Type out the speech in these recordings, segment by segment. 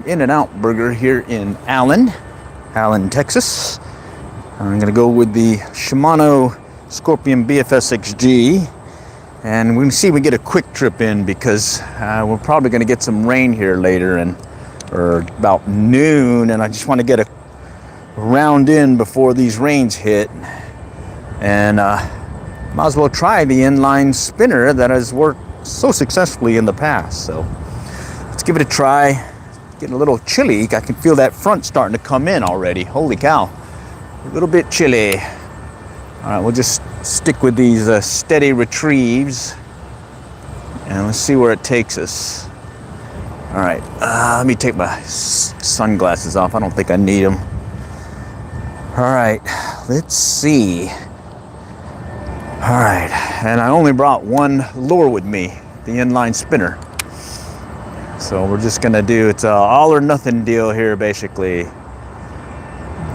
In-N-Out Burger here in Allen, Texas. I'm gonna go with the Shimano Scorpion BFS XG, and we can see if we get a quick trip in because we're probably gonna get some rain here later or about noon, and I just want to get a round in before these rains hit, and might as well try the inline spinner that has worked so successfully in the past. So let's give it a try. Getting a little chilly. I can feel that front starting to come in already. Holy cow. A little bit chilly. All right, we'll just stick with these steady retrieves and let's see where it takes us. All right, let me take my sunglasses off. I don't think I need them. All right, let's see. All right, and I only brought one lure with me, the inline spinner. So we're just gonna do, it's a all or nothing deal here basically.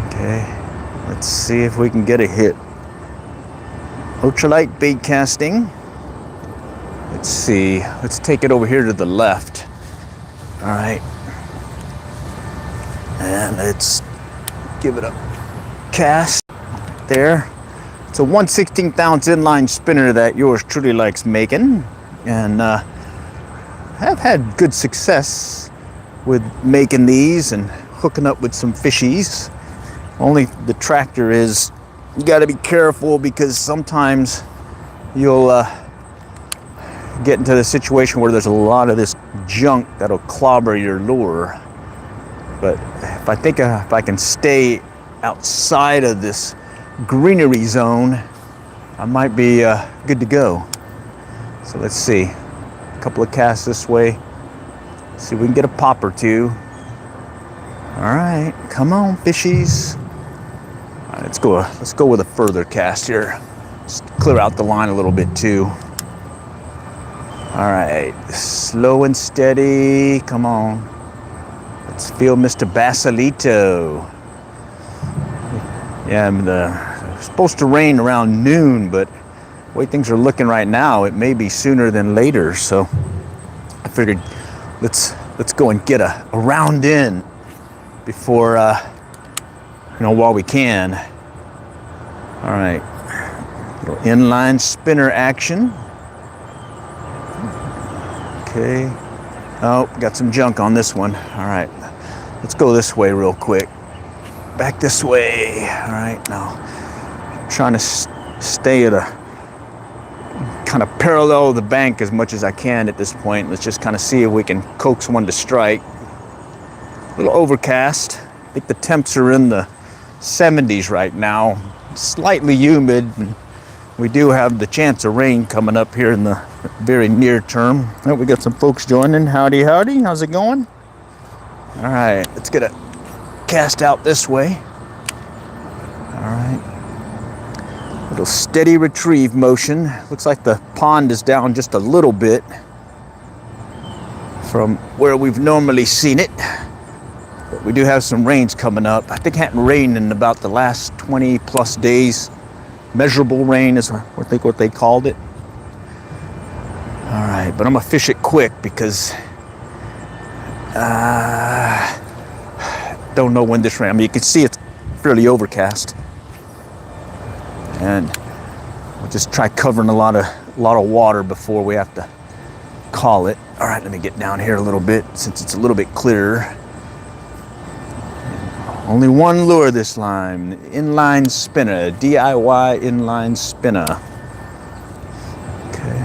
Okay, let's see if we can get a hit. Ultralight Baitcasting. Let's see, let's take it over here to the left. All right, and let's give it a cast there. It's a 1/16 ounce inline spinner that yours truly likes making, and have had good success with making these and hooking up with some fishies. Only the tractor is, you got to be careful because sometimes you'll get into the situation where there's a lot of this junk that'll clobber your lure. But if I think if I can stay outside of this greenery zone, I might be good to go. So let's see. Couple of casts this way. See if we can get a pop or two. All right, come on, fishies. All right, let's go with a further cast here. Just clear out the line a little bit too. All right, slow and steady. Come on. Let's feel Mr. Basilito. Yeah, it's supposed to rain around noon, but the way things are looking right now, it may be sooner than later. So I figured let's go and get a round in before while we can. All right, little inline spinner action. Okay. Oh, got some junk on this one. All right, let's go this way real quick. Back this way. All right, now I'm trying to stay at a kind of parallel the bank as much as I can at this point. Let's just kind of see if we can coax one to strike. A little overcast. I think the temps are in the 70s right now. Slightly humid. And we do have the chance of rain coming up here in the very near term. Oh, we got some folks joining. Howdy, howdy. How's it going? All right, let's get a cast out this way. All right. Little steady retrieve motion. Looks like the pond is down just a little bit from where we've normally seen it. But we do have some rains coming up. I think it hadn't rained in about the last 20 plus days. Measurable rain is I think what they called it. All right, but I'm gonna fish it quick because don't know when this rain. I mean, you can see it's fairly overcast. And we'll just try covering a lot of water before we have to call it. All right, let me get down here a little bit since it's a little bit clearer. Only one lure this line, inline spinner, DIY inline spinner. Okay.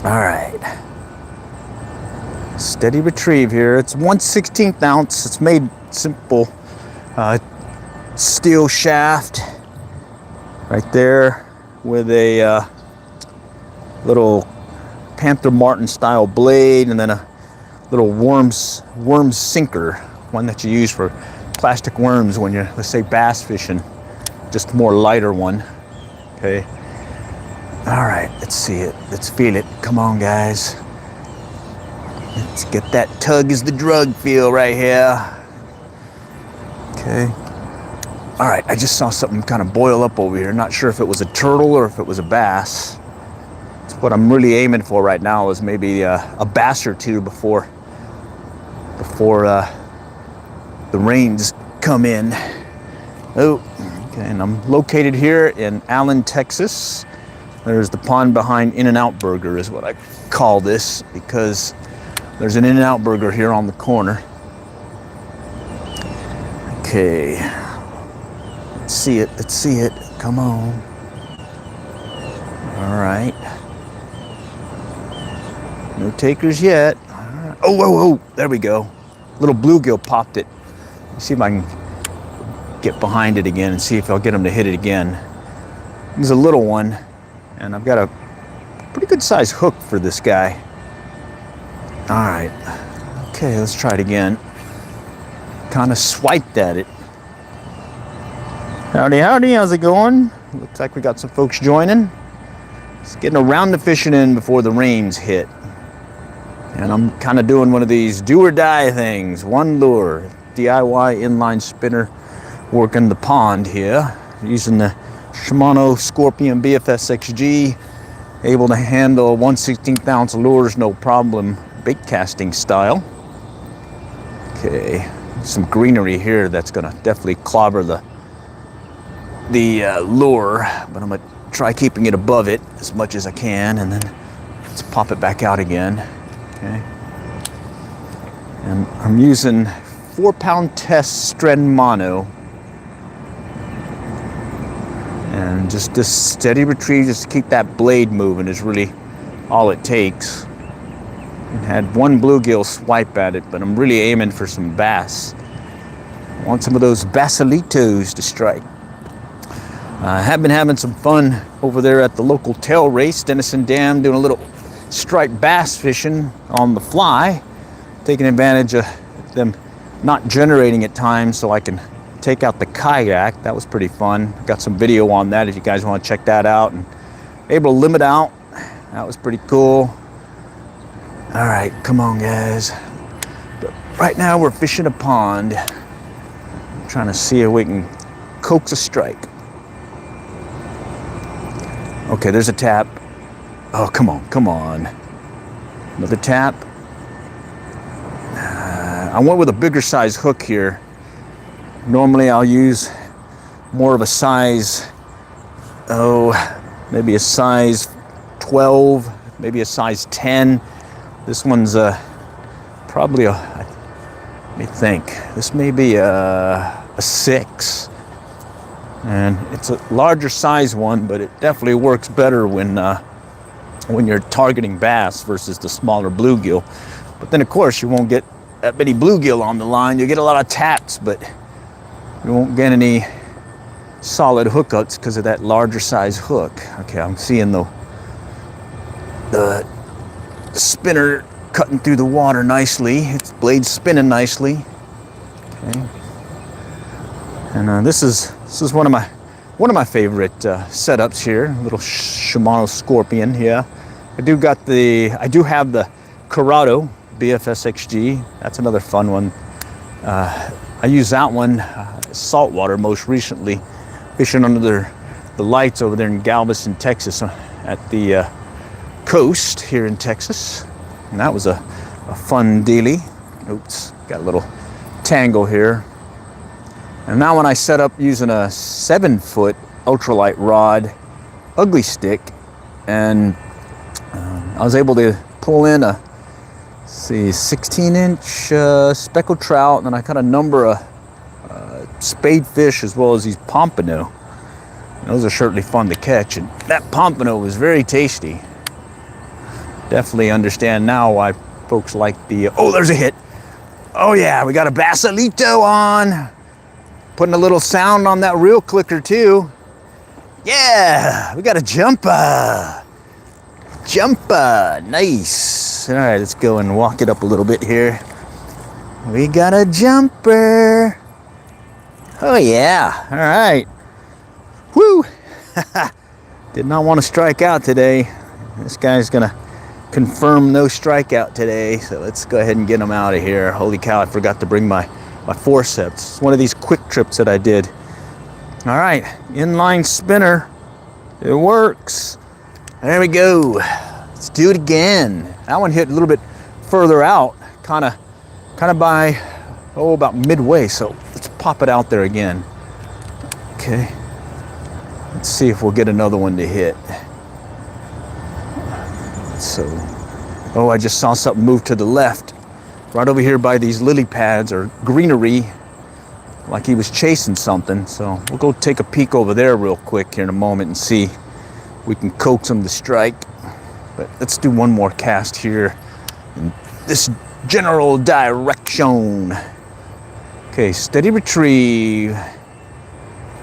All right. Steady retrieve here. It's 1/16 ounce. It's made simple. Steel shaft. Right there with a little Panther Martin style blade, and then a little worm sinker, one that you use for plastic worms when you're, let's say, bass fishing. Just a more lighter one. Okay. All right, let's see it. Let's feel it. Come on, guys. Let's get that tug is the drug feel right here. Okay. All right, I just saw something kind of boil up over here. Not sure if it was a turtle or if it was a bass. It's what I'm really aiming for right now is maybe a bass or two before before the rains come in. Oh, okay, and I'm located here in Allen, Texas. There's the pond behind In-N-Out Burger is what I call this, because there's an In-N-Out Burger here on the corner. Okay, let's see it, let's see it, come on. All right. No takers yet. Right. Oh, whoa, whoa, there we go. Little bluegill popped it. Let's see if I can get behind it again and see if I'll get him to hit it again. He's a little one, and I've got a pretty good size hook for this guy. All right, okay, let's try it again. Kind of swiped at it. Howdy, howdy, how's it going? Looks like we got some folks joining. It's getting around the fishing in before the rains hit. And I'm kind of doing one of these do or die things. One lure, DIY inline spinner, working the pond here. Using the Shimano Scorpion BFS XG. Able to handle 1/16 ounce lures, no problem, bait casting style. Okay, some greenery here that's gonna definitely clobber the lure, but I'm gonna try keeping it above it as much as I can, and then let's pop it back out again. Okay, and I'm using 4-pound test Stren mono, and just this steady retrieve, just to keep that blade moving, is really all it takes. And had one bluegill swipe at it, but I'm really aiming for some bass. I want some of those basilitos to strike. I have been having some fun over there at the local tail race, Denison Dam, doing a little striped bass fishing on the fly, taking advantage of them not generating at times so I can take out the kayak. That was pretty fun. Got some video on that if you guys want to check that out. And able to limit out. That was pretty cool. All right, come on, guys. But right now we're fishing a pond. I'm trying to see if we can coax a strike. Okay, there's a tap. Oh, come on, come on. Another tap. I went with a bigger size hook here. Normally I'll use more of a size, maybe a size 12, maybe a size 10. This one's probably let me think. This may be a 6. And it's a larger size one, but it definitely works better when you're targeting bass versus the smaller bluegill. But then of course you won't get that many bluegill on the line. You get a lot of taps, but you won't get any solid hookups because of that larger size hook. Okay, I'm seeing the spinner cutting through the water nicely. Its blade's spinning nicely. Okay, and this is one of my favorite setups here. A little Shimano Scorpion here. I do have the Corrado BFS XG. That's another fun one. I use that one saltwater most recently, fishing under the lights over there in Galveston, Texas, at the coast here in Texas. And that was a fun dealie. Oops, got a little tangle here. And now when I set up using a 7-foot ultralight rod, ugly stick, and I was able to pull in a 16-inch speckled trout, and then I caught a number of spade fish as well as these pompano. And those are certainly fun to catch, and that pompano was very tasty. Definitely understand now why folks like the, oh, there's a hit. Oh yeah, we got a basilito on. Putting a little sound on that reel clicker too. Yeah, we got a jumper. Jumper, nice. All right, let's go and walk it up a little bit here. We got a jumper. Oh yeah, all right. Woo. Did not want to strike out today. This guy's gonna confirm no strikeout today, so let's go ahead and get him out of here. Holy cow, I forgot to bring my forceps. It's one of these quick trips that I did. All right, inline spinner. It works. There we go. Let's do it again. That one hit a little bit further out. Kind of kind of by, about midway. So let's pop it out there again. Okay. Let's see if we'll get another one to hit. So, oh, I just saw something move to the left. Right over here by these lily pads or greenery. Like he was chasing something. So we'll go take a peek over there real quick here in a moment and see if we can coax him to strike. But let's do one more cast here in this general direction. Okay, steady retrieve.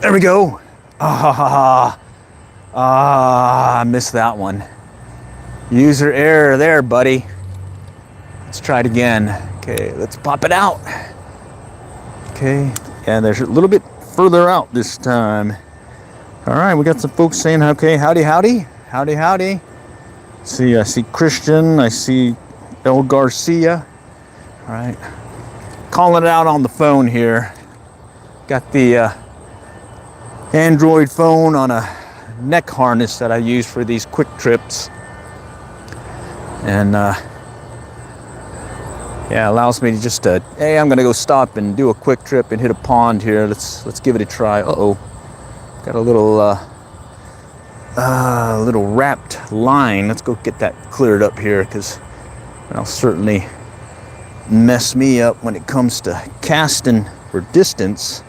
There we go. I missed that one. User error there, buddy. Let's try it again. Okay, let's pop it out. Okay, and there's a little bit further out this time. All right, we got some folks saying, okay, howdy, howdy. Howdy, howdy. See, I see Christian. I see El Garcia. All right. Calling it out on the phone here. Got the Android phone on a neck harness that I use for these quick trips. And yeah, allows me to just hey, I'm gonna go stop and do a quick trip and hit a pond here. Let's give it a try. Uh-oh. Got a little wrapped line. Let's go get that cleared up here, because that'll certainly mess me up when it comes to casting for distance.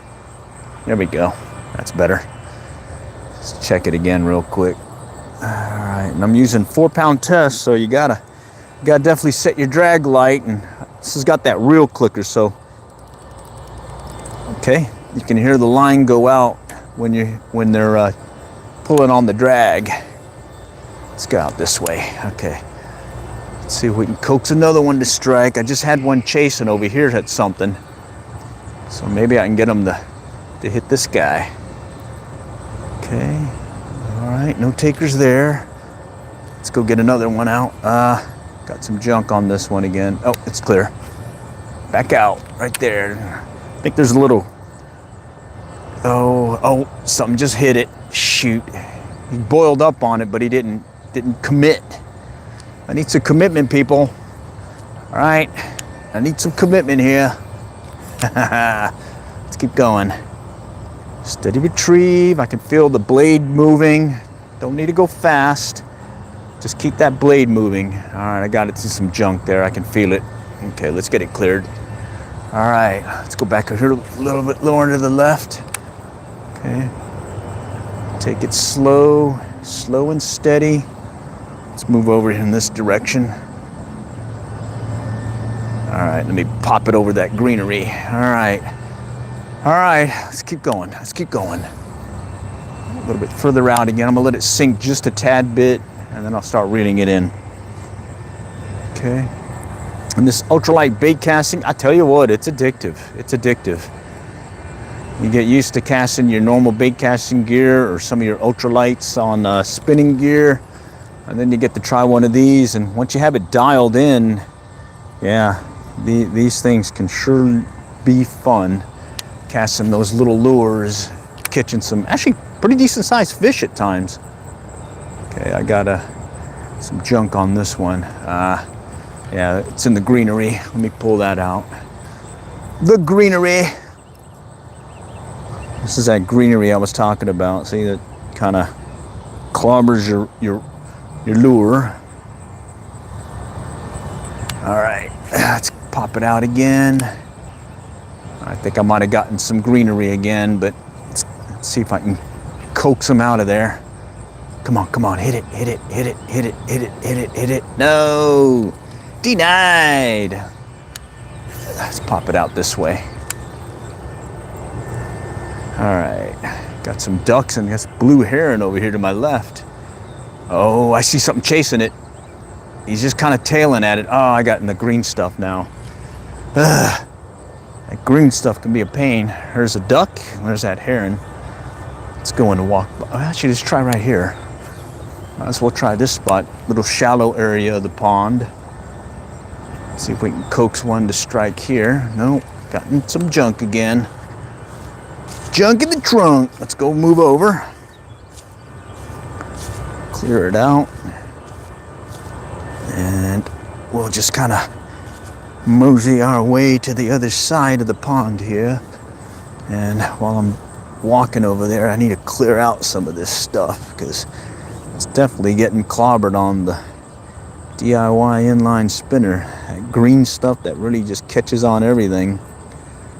There we go. That's better. Let's check it again real quick. All right, and I'm using 4-pound test, so you gotta definitely set your drag light, and this has got that reel clicker, so okay, you can hear the line go out when they're pulling on the drag. Let's go out this way. Okay, let's see if we can coax another one to strike. I just had one chasing over here at something, so maybe I can get him to hit this guy. Okay, all right, no takers there. Let's go get another one out. Got some junk on this one again. Oh, it's clear. Back out right there. I think there's a little, oh, something just hit it. Shoot. He boiled up on it, but he didn't commit. I need some commitment, people. All right, I need some commitment here. Let's keep going. Steady retrieve. I can feel the blade moving. Don't need to go fast. Just keep that blade moving. All right, I got it to some junk there. I can feel it. Okay, let's get it cleared. All right, let's go back here a little bit lower to the left. Okay. Take it slow and steady. Let's move over in this direction. All right, let me pop it over that greenery. All right, let's keep going. Let's keep going. A little bit further out again. I'm gonna let it sink just a tad bit, and then I'll start reeling it in. Okay. And this ultralight bait casting, I tell you what, it's addictive. It's addictive. You get used to casting your normal bait casting gear or some of your ultralights on spinning gear, and then you get to try one of these, and once you have it dialed in, yeah, these things can sure be fun. Casting those little lures, catching some actually pretty decent sized fish at times. Okay, I got some junk on this one. Yeah, it's in the greenery. Let me pull that out. The greenery. This is that greenery I was talking about. See, that kind of clobbers your lure. All right, let's pop it out again. I think I might have gotten some greenery again, but let's see if I can coax them out of there. Come on, hit it. No, denied. Let's pop it out this way. All right, got some ducks and got blue heron over here to my left. Oh, I see something chasing it. He's just kind of tailing at it. Oh, I got in the green stuff now. Ugh. That green stuff can be a pain. There's a duck, there's that heron. Let's go in and walk. Actually, let's try right here. Might as well try this spot, little shallow area of the pond. See if we can coax one to strike here. Nope, gotten some junk again. Junk in the trunk. Let's go move over. Clear it out. And we'll just kind of mosey our way to the other side of the pond here. And while I'm walking over there, I need to clear out some of this stuff because it's definitely getting clobbered on the DIY inline spinner. That green stuff that really just catches on everything.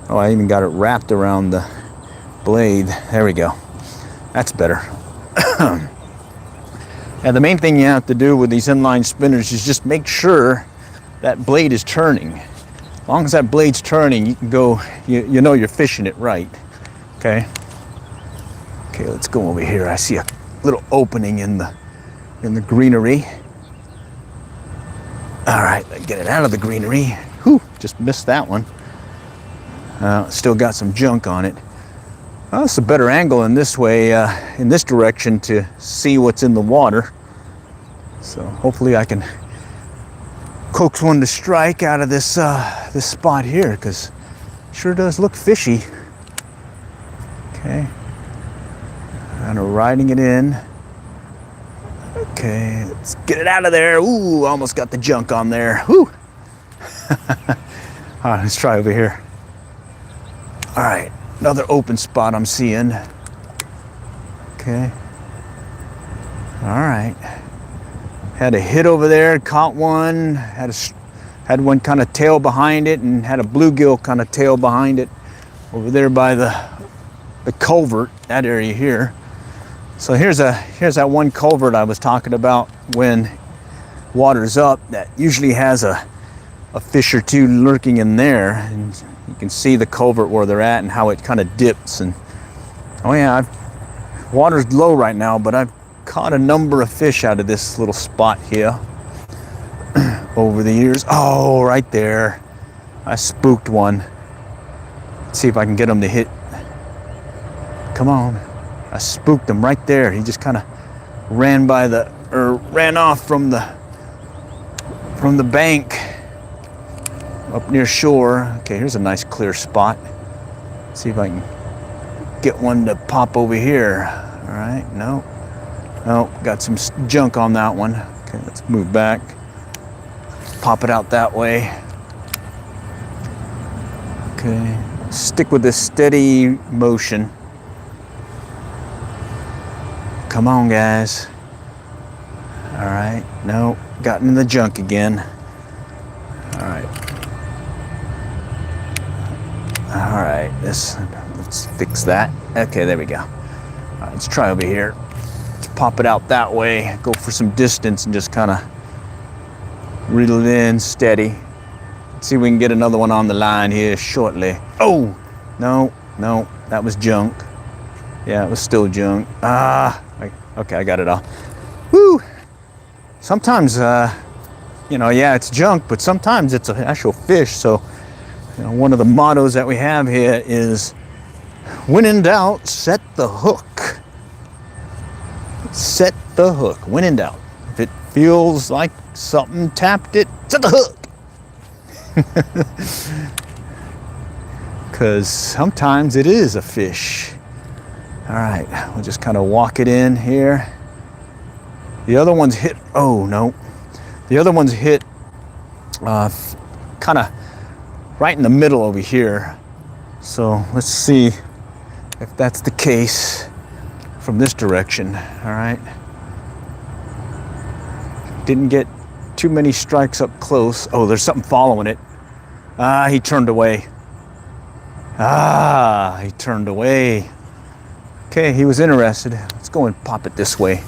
Oh, I even got it wrapped around the blade. There we go. That's better. And the main thing you have to do with these inline spinners is just make sure that blade is turning. As long as that blade's turning, you can go, you know you're fishing it right. Okay? Okay, let's go over here. I see a little opening in the greenery. All right, get it out of the greenery. Whew, just missed that one. Still got some junk on it. Well, it's a better angle in this way, in this direction to see what's in the water. So hopefully I can coax one to strike out of this this spot here, because it sure does look fishy. Okay, kind of riding it in. Okay, let's get it out of there. Ooh, almost got the junk on there. Woo! All right, let's try over here. All right, another open spot I'm seeing. Okay. All right. Had a hit over there, caught one, had one kind of tail behind it, and had a bluegill kind of tail behind it over there by the culvert, that area here. So here's that one culvert I was talking about when water's up that usually has a fish or two lurking in there, and you can see the culvert where they're at and how it kind of dips. And oh yeah, water's low right now, but I've caught a number of fish out of this little spot here over the years. Oh, right there. I spooked one. Let's see if I can get him to hit. Come on. I spooked him right there. He just kind of ran off from the bank up near shore. Okay, here's a nice clear spot. Let's see if I can get one to pop over here. All right, no. Oh, got some junk on that one. Okay, let's move back. Pop it out that way. Okay, stick with this steady motion. Come on, guys. All right, no, got in the junk again. All right. All right, let's fix that. Okay, there we go. All right, let's try over here. Pop it out that way, go for some distance and just kind of reel it in steady. Let's see if we can get another one on the line here shortly. Oh, no, that was junk. Yeah, it was still junk. Okay, I got it all. Woo! Sometimes, yeah, it's junk, but sometimes it's an actual fish. So, one of the mottos that we have here is, when in doubt, set the hook. Set the hook, when in doubt. If it feels like something tapped it, set the hook. Because sometimes it is a fish. All right, we'll just kind of walk it in here. The other one's hit, oh no. The other one's hit kind of right in the middle over here. So let's see if that's the case. From this direction, all right. Didn't get too many strikes up close. Oh, there's something following it. He turned away. He turned away. Okay, he was interested. Let's go and pop it this way,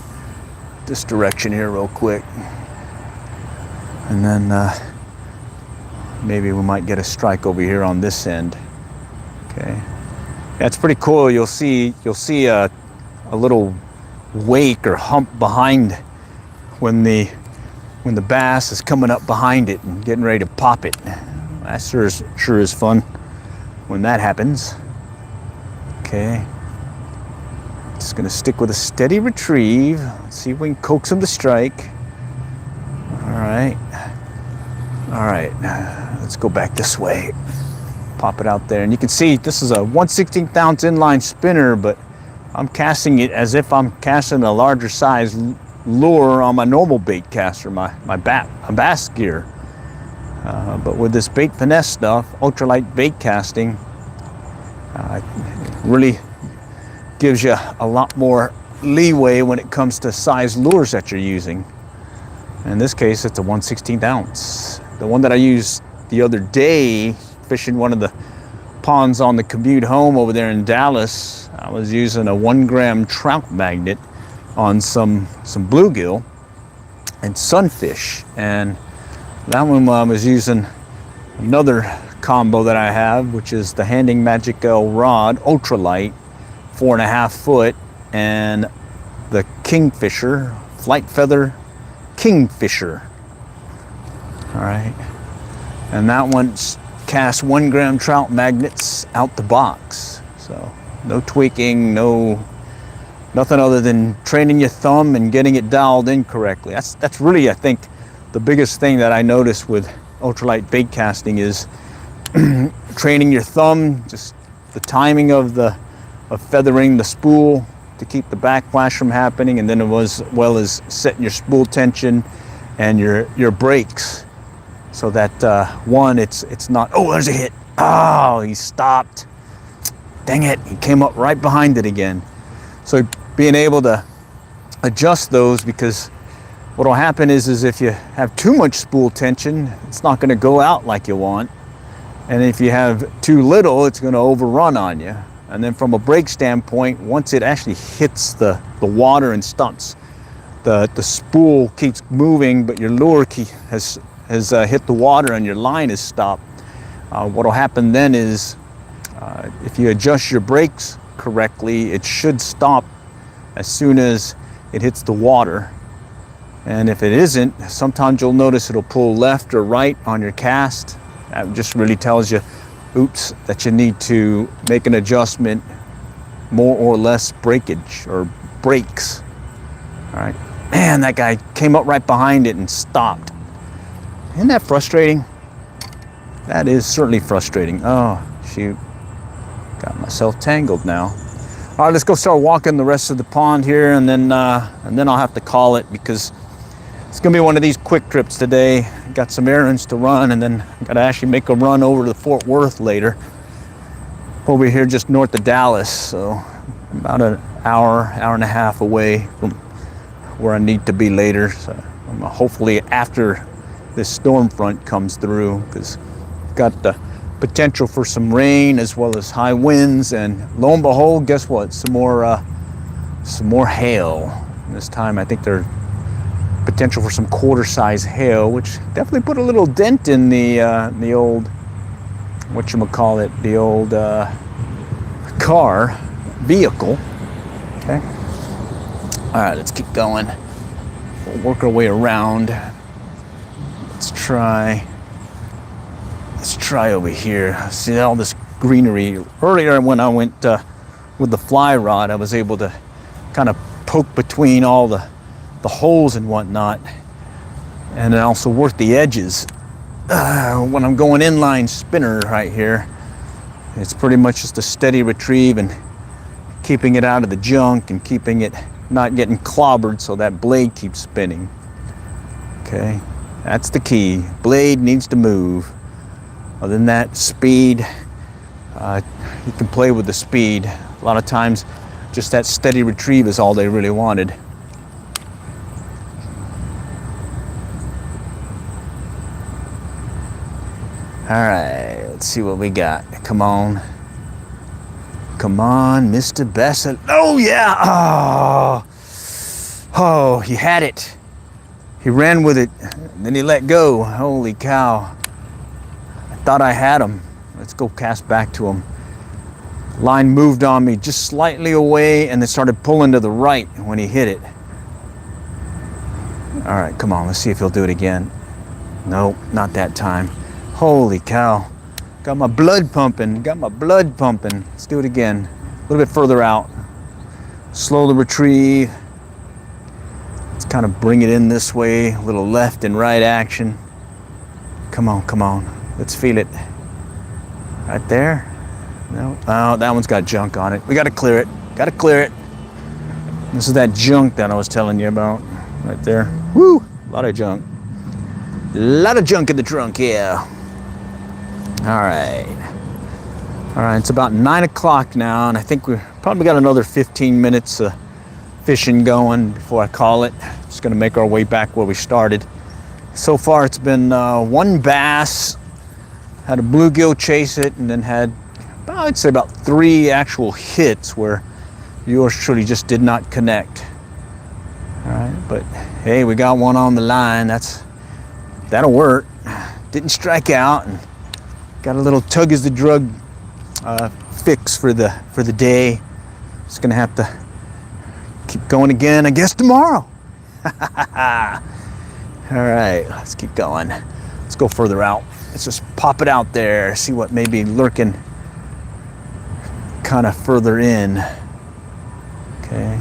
this direction here real quick. And then maybe we might get a strike over here on this end. Okay, that's pretty cool. You'll see a little wake or hump behind when the bass is coming up behind it and getting ready to pop it. That sure is fun when that happens. Okay, just gonna stick with a steady retrieve. Let's see if we can coax him to strike. All right, let's go back this way. Pop it out there, and you can see this is a 1/16 ounce inline spinner, but I'm casting it as if I'm casting a larger size lure on my normal bait caster, my bass gear. But with this bait finesse stuff, ultralight bait casting, it really gives you a lot more leeway when it comes to size lures that you're using. In this case, it's a 1/16 ounce. The one that I used the other day, fishing one of the ponds on the commute home over there in Dallas, I was using a 1 gram trout magnet on some bluegill and sunfish. And that one I was using another combo that I have, which is the Handing Magic L rod, Ultralight, 4.5 foot, and the Kingfisher, Flight Feather Kingfisher. All right. And that one's cast 1 gram trout magnets out the box. So no tweaking, nothing other than training your thumb and getting it dialed in correctly. That's really, I think, the biggest thing that I noticed with ultralight bait casting is training your thumb, just the timing of feathering the spool to keep the backflash from happening, and then as well as setting your spool tension and your brakes, so that one, it's not, oh, there's a hit, oh, he stopped, dang it, he came up right behind it again. So being able to adjust those, because what will happen is if you have too much spool tension, it's not going to go out like you want, and if you have too little, it's going to overrun on you. And then from a brake standpoint, once it actually hits the water and stops, the spool keeps moving, but your lure has hit the water and your line is stopped. What will happen then is, if you adjust your brakes correctly, it should stop as soon as it hits the water. And if it isn't, sometimes you'll notice it'll pull left or right on your cast. That just really tells you, oops, that you need to make an adjustment, more or less breakage or brakes. All right, man, that guy came up right behind it and stopped. Isn't that frustrating? That is certainly frustrating. Oh, shoot, got myself tangled now. All right, let's go start walking the rest of the pond here, and then I'll have to call it, because it's gonna be one of these quick trips today. Got some errands to run, and then I gotta actually make a run over to Fort Worth later. Over here just north of Dallas, so about an hour and a half away from where I need to be later. So hopefully after this storm front comes through, because got the potential for some rain as well as high winds, and lo and behold, guess what? Some more hail. This time I think there's potential for some quarter-size hail, which definitely put a little dent in the old, whatchamacallit, the old vehicle. Okay. All right, let's keep going. We'll work our way around. Let's try over here. See all this greenery. Earlier when I went with the fly rod, I was able to kind of poke between all the holes and whatnot, and then also work the edges. When I'm going inline spinner right here, it's pretty much just a steady retrieve and keeping it out of the junk and keeping it not getting clobbered, so that blade keeps spinning. Okay, that's the key. Blade needs to move. Other than that, speed, you can play with the speed. A lot of times just that steady retrieve is all they really wanted. All right, let's see what we got. Come on. Come on, Mr. Bassett. Oh, yeah. Oh, he had it. He ran with it, and then he let go. Holy cow. I thought I had him. Let's go cast back to him. Line moved on me just slightly away, and then started pulling to the right when he hit it. All right, come on. Let's see if he'll do it again. Nope, not that time. Holy cow. Got my blood pumping. Let's do it again. A little bit further out. Slow the retrieve. Let's kind of bring it in this way. A little left and right action. Come on. Let's feel it. Right there. No. Oh, that one's got junk on it. We got to clear it. This is that junk that I was telling you about right there. Woo! A lot of junk. A lot of junk in the trunk here. All right. All right, it's about 9 o'clock now, and I think we've probably got another 15 minutes of fishing going before I call it. Just gonna make our way back where we started. So far, it's been one bass, had a bluegill chase it, and then had, I'd say about 3 actual hits where yours truly just did not connect. All right, but hey, we got one on the line. That'll work. Didn't strike out, and got a little tug is the drug fix for the day. Just gonna have to keep going again, I guess, tomorrow. All right, let's keep going. Let's go further out. Let's just pop it out there, see what may be lurking kind of further in. Okay,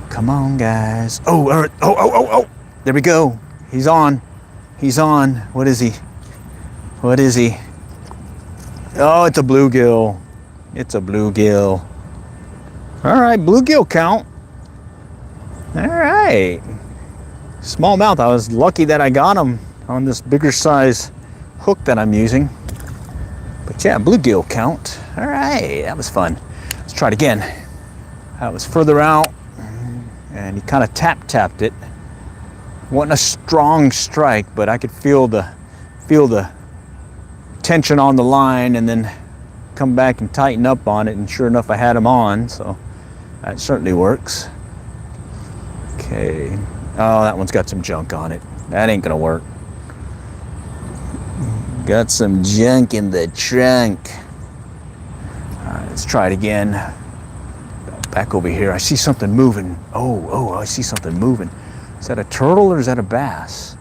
come on, guys. Oh, all right. Oh, there we go. He's on. He's on. What is he? What is he? Oh, it's a bluegill. It's a bluegill. All right, bluegill count. All right. Smallmouth. I was lucky that I got him on this bigger size hook that I'm using. But yeah, bluegill count. All right, that was fun. Let's try it again. That was further out, and he kind of tapped it. Wasn't a strong strike, but I could feel the tension on the line, and then come back and tighten up on it, and sure enough, I had him on, so that certainly works. Okay. Oh, that one's got some junk on it. That ain't gonna work. Got some junk in the trunk. All right, let's try it again. Back over here. I see something moving. Oh, I see something moving. Is that a turtle or is that a bass?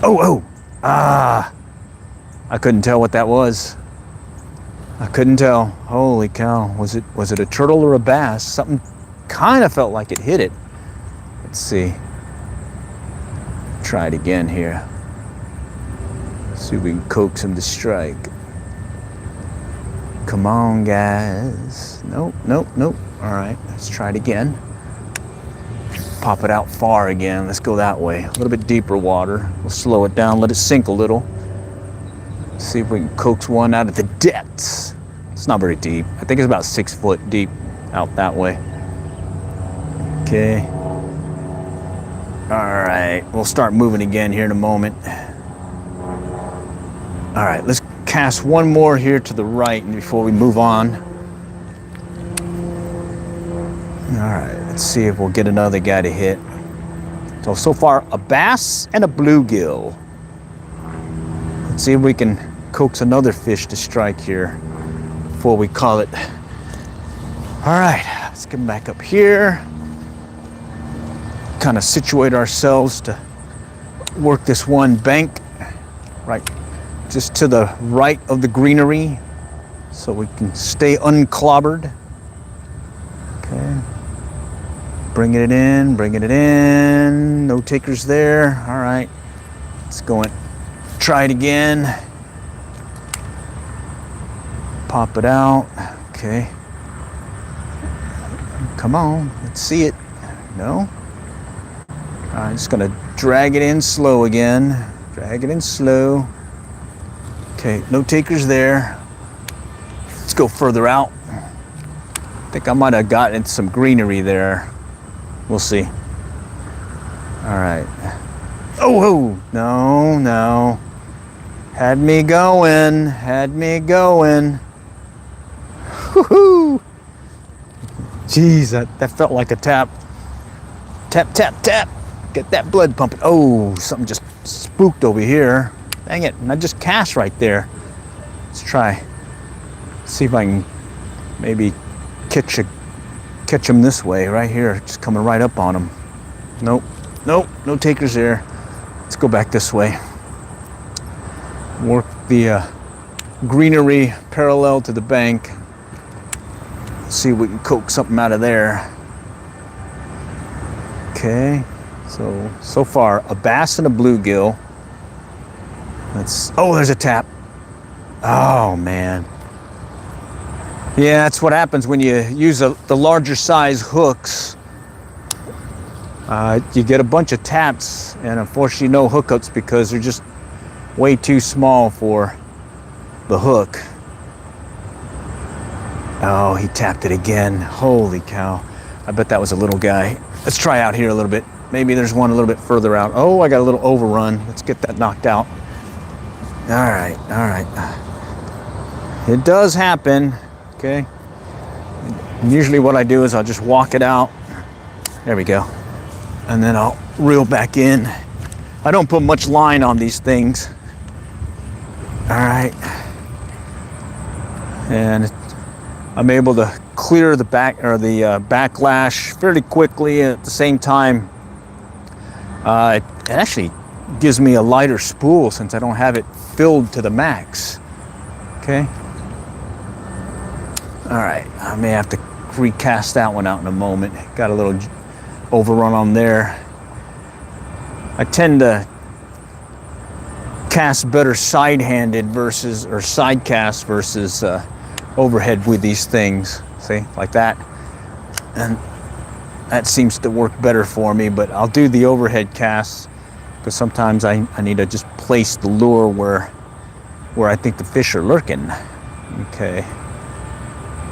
I couldn't tell what that was. I couldn't tell. Holy cow. Was it a turtle or a bass? Something kind of felt like it hit it. Let's see. Try it again here. See if we can coax him to strike. Come on, guys. Nope. All right, let's try it again. Pop it out far again. Let's go that way. A little bit deeper water. We'll slow it down, let it sink a little. See if we can coax one out of the depths. It's not very deep. I think it's about 6 foot deep out that way. Okay. All right, we'll start moving again here in a moment. All right, let's cast one more here to the right before we move on. All right, let's see if we'll get another guy to hit. So far, a bass and a bluegill. Let's see if we can coax another fish to strike here before we call it. All right, let's get back up here. Kind of situate ourselves to work this one bank right just to the right of the greenery so we can stay unclobbered. Okay. Bringing it in. No takers there. All right, let's go and try it again. Pop it out. Okay. Come on, let's see it. No? I'm just gonna drag it in slow again. Drag it in slow. Okay, no takers there. Let's go further out. I think I might have gotten some greenery there. We'll see. All right. Oh, no. Had me going. Woohoo! Jeez, that felt like a tap. Tap. Get that blood pumping. Oh, something just spooked over here. Dang it, and I just cast right there. Let's try. See if I can maybe catch him this way, right here. Just coming right up on him. Nope, no takers there. Let's go back this way. Work the greenery parallel to the bank. See if we can coax something out of there. Okay, so far a bass and a bluegill. There's a tap. Oh man. Yeah, that's what happens when you use the larger size hooks. You get a bunch of taps and unfortunately no hookups because they're just way too small for the hook. Oh, he tapped it again. Holy cow. I bet that was a little guy. Let's try out here a little bit. Maybe there's one a little bit further out. Oh, I got a little overrun. Let's get that knocked out. All right, all right. It does happen, okay? Usually what I do is I'll just walk it out. There we go. And then I'll reel back in. I don't put much line on these things. All right. And I'm able to clear the back or the backlash fairly quickly. At the same time, it actually gives me a lighter spool since I don't have it filled to the max. Okay. All right. I may have to recast that one out in a moment. Got a little overrun on there. I tend to cast better side-handed versus, or side cast versus overhead with these things. See, like that. And that seems to work better for me, but I'll do the overhead casts because sometimes I need to just place the lure where I think the fish are lurking. Okay.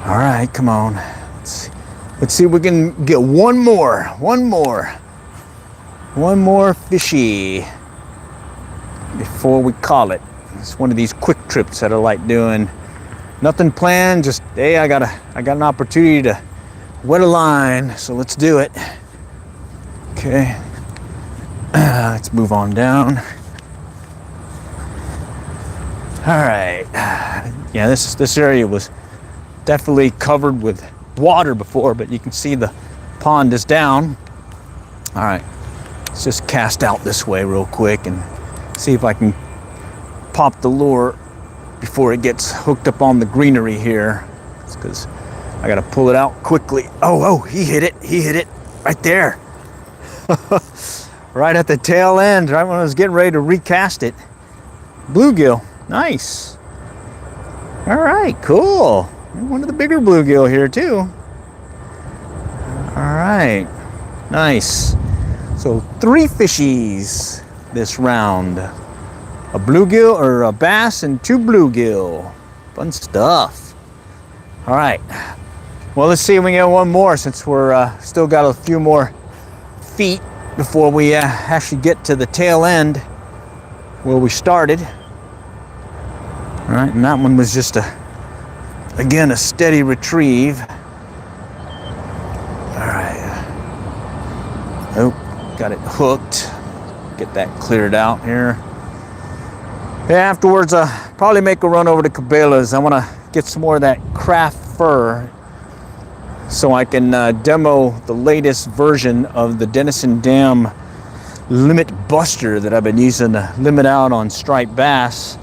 All right, come on. Let's see if we can get one more fishy before we call it. It's one of these quick trips that I like doing. Nothing planned, just hey, I got an opportunity to wet a line, so let's do it. Okay. Let's move on down. All right. Yeah, this area was definitely covered with water before, but you can see the pond is down. All right, let's just cast out this way real quick and see if I can pop the lure before it gets hooked up on the greenery here. It's because I got to pull it out quickly. Oh, he hit it right there. Right at the tail end, right when I was getting ready to recast it. Bluegill, nice. All right, cool. One of the bigger bluegill here too. All right, nice. So 3 fishies this round. A bluegill or a bass and 2 bluegill. Fun stuff. All right. Well, let's see if we can get one more since we're still got a few more feet before we actually get to the tail end where we started. All right, and that one was just again a steady retrieve. All right. Oh, got it hooked. Get that cleared out here. Yeah, afterwards, probably make a run over to Cabela's. I want to get some more of that craft fur so I can demo the latest version of the Denison Dam Limit Buster that I've been using to limit out on striped bass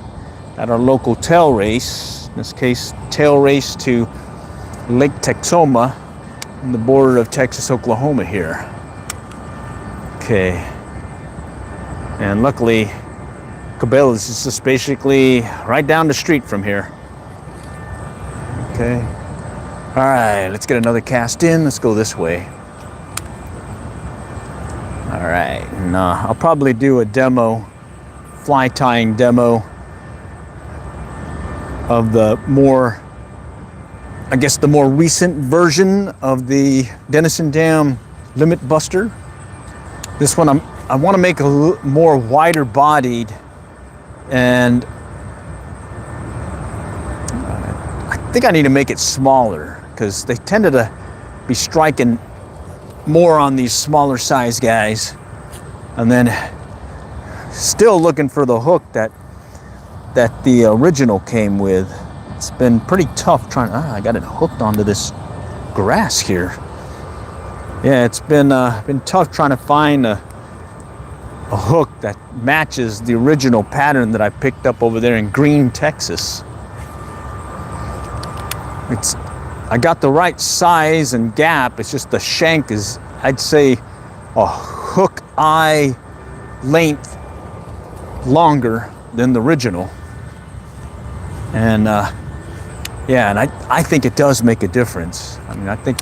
at our local tail race. In this case, tail race to Lake Texoma on the border of Texas, Oklahoma here. Okay. And luckily, Cabela's is just basically right down the street from here. Okay. All right, let's get another cast in. Let's go this way. All right, and I'll probably do a demo, fly tying demo of the more, I guess the more recent version of the Denison Dam Limit Buster. This one I want to make a little more wider bodied, and I think I need to make it smaller because they tended to be striking more on these smaller size guys, and then still looking for the hook that the original came with. It's been pretty tough trying. I got it hooked onto this grass here. Yeah, it's been tough trying to find a hook that matches the original pattern that I picked up over there in Green, Texas. I got the right size and gap. It's just the shank is, I'd say, a hook eye length longer than the original. And yeah, and I think it does make a difference. I mean, I think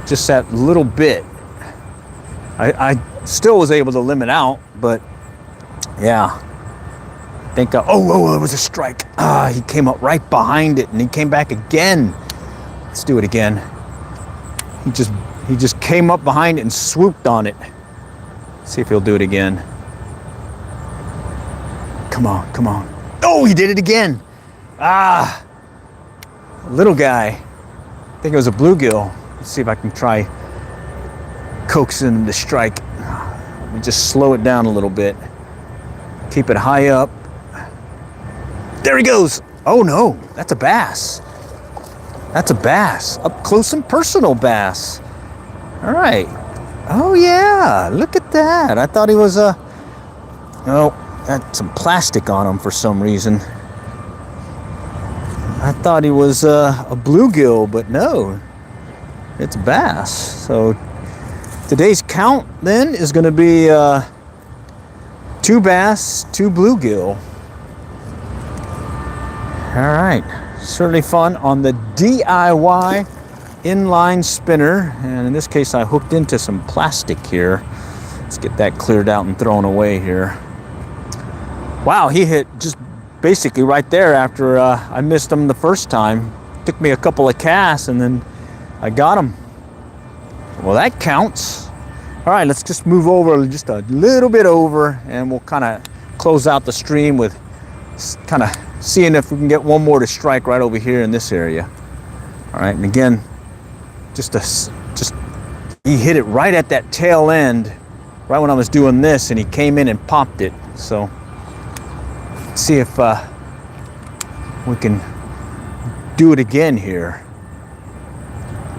just that little bit I still was able to limit out, but yeah. I think, oh, it was a strike. He came up right behind it and he came back again. Let's do it again. He just came up behind it and swooped on it. See if he'll do it again. Come on, come on. Oh, he did it again. Little guy. I think it was a bluegill. Let's see if I can try coaxing him to strike. Let me just slow it down a little bit. Keep it high up. There he goes. Oh no, that's a bass. That's a bass. Up close and personal bass. All right. Oh yeah, look at that. I thought he was had some plastic on him for some reason. I thought he was a bluegill, but no, it's a bass. So today's count then is going to be 2 bass, 2 bluegill. All right, certainly fun on the DIY inline spinner, and in this case I hooked into some plastic here. Let's get that cleared out and thrown away here. Wow, he hit just basically right there after I missed him the first time. Took me a couple of casts and then I got him. Well, that counts. All right, let's just move over just a little bit over and we'll kind of close out the stream with kind of seeing if we can get one more to strike right over here in this area. All right, and again, just he hit it right at that tail end, right when I was doing this, and he came in and popped it. So let's see if we can do it again here.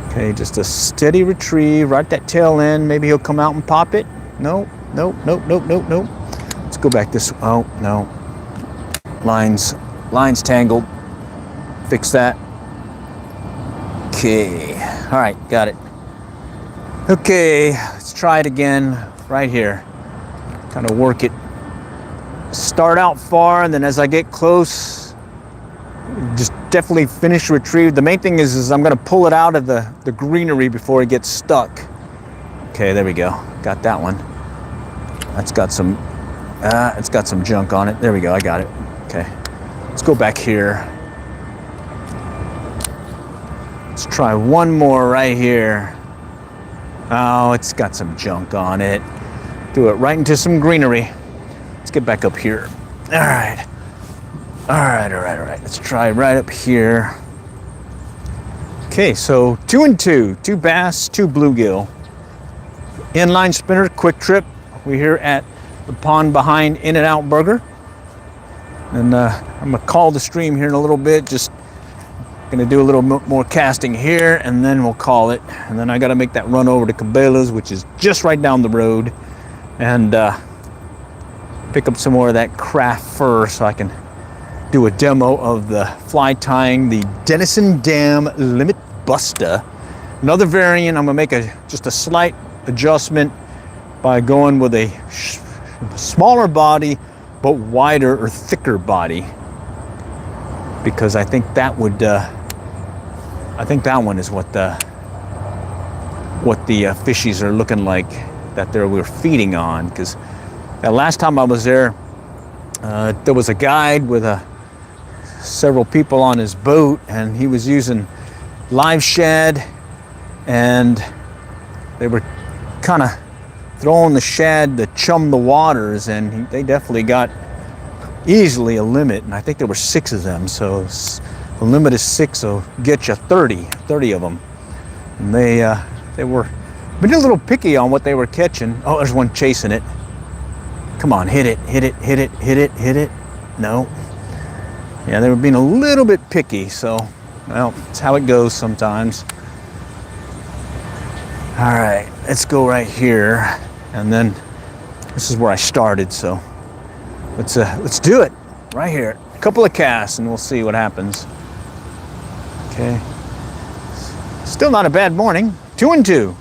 Okay, just a steady retrieve right at that tail end. Maybe he'll come out and pop it. Nope, nope, nope, nope, nope, nope. Let's go back this. Oh no, lines tangled. Fix that. Okay, all right, got it. Okay, let's try it again right here. Kind of work it. Start out far, and then as I get close, just definitely finish retrieve. The main thing is I'm going to pull it out of the greenery before it gets stuck. Okay, there we go. Got that one. That's got some. It's got some junk on it. There we go. I got it. Okay, let's go back here. Let's try one more right here. Oh, it's got some junk on it. Do it right into some greenery. Let's get back up here. All right. All right. Let's try right up here. Okay, so 2 and 2. 2 bass, 2 bluegill. Inline spinner, quick trip. We're here at the pond behind In-N-Out Burger. And I'm gonna call the stream here in a little bit. Just gonna do a little more casting here and then we'll call it. And then I gotta make that run over to Cabela's, which is just right down the road, and pick up some more of that craft fur so I can do a demo of the fly tying, the Denison Dam Limit Busta. Another variant. I'm gonna make just a slight adjustment by going with a smaller body but wider or thicker body, because I think that would I think that one is what the fishies are looking like that we're feeding on. Because the last time I was there, there was a guide with several people on his boat, and he was using live shad, and they were kind of throwing the shad to chum the waters, and they definitely got easily a limit, and I think there were 6 of them. So the limit is 6, so get you 30 of them. And they were a little picky on what they were catching. Oh, there's one chasing it. Come on, hit it. No. Yeah, they were being a little bit picky, so, well, it's how it goes sometimes. All right, let's go right here, and then this is where I started, so let's do it right here. A couple of casts, and we'll see what happens. Okay. Still not a bad morning. 2 and 2.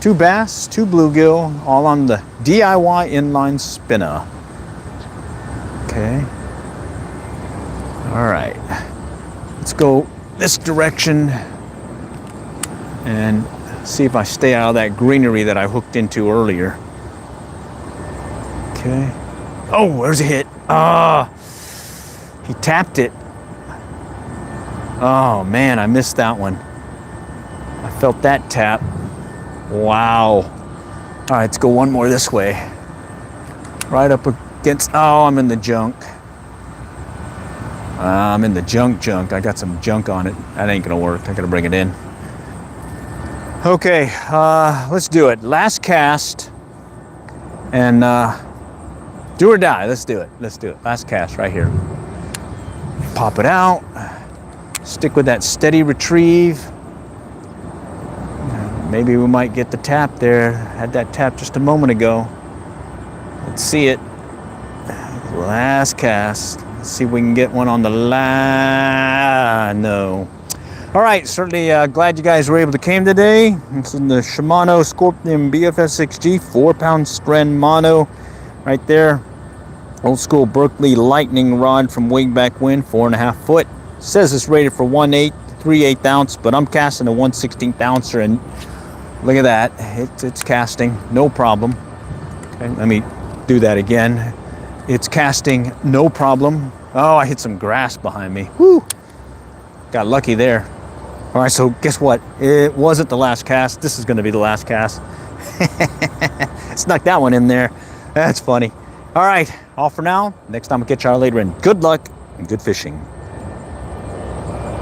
2 bass, 2 bluegill, all on the DIY inline spinner. Okay. All right. Let's go this direction and See if I stay out of that greenery that I hooked into earlier. Okay. Oh, there's a hit. Ah, he tapped it. Oh man, I missed that one. I felt that tap. Wow. All right, let's go one more this way. Right up against, oh, I'm in the junk. I'm in the junk. I got some junk on it. That ain't gonna work. I gotta bring it in. Okay, let's do it. Last cast, and do or die. Let's do it. Last cast right here. Pop it out. Stick with that steady retrieve. Maybe we might get the tap there. Had that tap just a moment ago. Let's see it. Last cast. Let's see if we can get one on the line. No. All right, certainly glad you guys were able to came today. This is the Shimano Scorpion BFS6G 4-pound Stren mono right there. Old school Berkeley lightning rod from Wingback Wind, 4.5 foot. Says it's rated for 1/8, 3/8 ounce, but I'm casting a 1/16 ouncer, and look at that. It's casting, no problem. Okay, let me do that again. It's casting, no problem. Oh, I hit some grass behind me. Woo! Got lucky there. All right, so guess what? It wasn't the last cast. This is going to be the last cast. Snuck that one in there. That's funny. All right, all for now. Next time we'll catch y'all later, and good luck and good fishing.